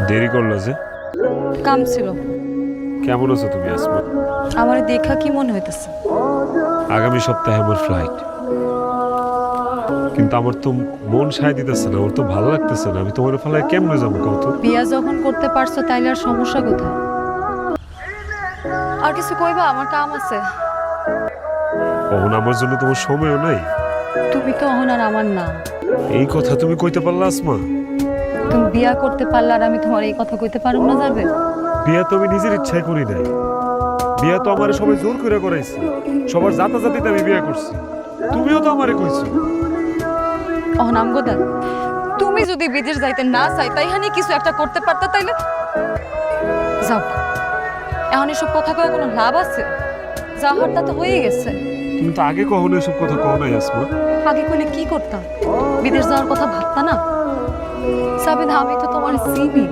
দেরি করলো যে? কাম ছিল। কেমন আছো তুমি আসমা? আমার দেখা কি মনে হইতেছে? আগামী সপ্তাহে আমার ফ্লাইট, কিন্তু আমার তো মন সায় দিতেছে না, ওর তো ভালো লাগতেছে না। আমি তোমার ফেলায় কেমনে যাবো কত? বিয়া যখন করতে পারছো তাইলে আর সমস্যা কোথায়? আর কিছু কইবা? আমার কাম আছে। কখন আমার জন্য তোমার সময়ও নাই। তুমি তো অহন আর আমার না। এই কথা তুমি কইতে পারলা আসমা? তুমি বিয়া করতে পারলে আর আমি তোমার এই কথা কইতে পারুম না যাবে? বিয়া তো আমি নিজের ইচ্ছায় করি নাই, বিয়া তো আমার সবাই জোর করে করাইছে। সবার জাতাজাতিতে আমি বিয়া করছি, তুমিও তো আমারে কইছো। অহন আমগো দেখ, তুমি যদি বিদেশ যাইতে না চাই তাই হানি কিছু একটা করতে পারতা তাইলে যাও। এখন এসব কথা কয়ে কোনো লাভ আছে? যা হওয়ার তা তো হয়ে গেছে। তুমি তো আগে কখনো এসব কথা কও নাই আসমা। আগে কইলে কি করতাম? বিদেশ যাওয়ার কথা ভাবতা না? সাবিনা, আমি তো তোমার চিনি।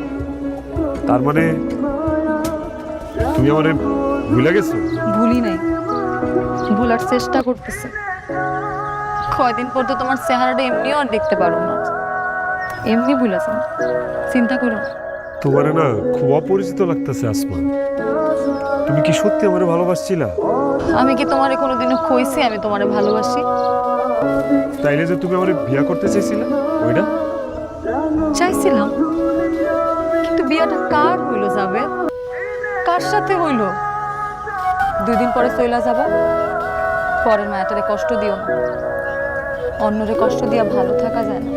তার মানে তুমি আমারে ভুলে গেছো? ভুলি নাই, ভুলার চেষ্টা করতেছে। কয়দিন পর তো তোমার চেহারাটা এমনিও আর দেখতে পারো না। এমনি ভুলেছেন, চিন্তা করো না। তোমারে না খুব অপরিচিত লাগতেছে আসমা। তুমি কি সত্যি আমারে ভালোবাসছিলা? আমি কি তোমারে কোনোদিনও কইছি আমি তোমারে ভালোবাসি? তাইলে যে তুমি আমারে বিয়া করতে চাইছিলা ওইটা? চাইছিলাম, কিন্তু বিয়াটা কার হইলো যাবে? কার সাথে হইলো? 2 দিন পরে চইলা যাবা। পরের মায়াটারে কষ্ট দিও না, অন্যরে কষ্ট দিয়া ভালো থাকা যায় না।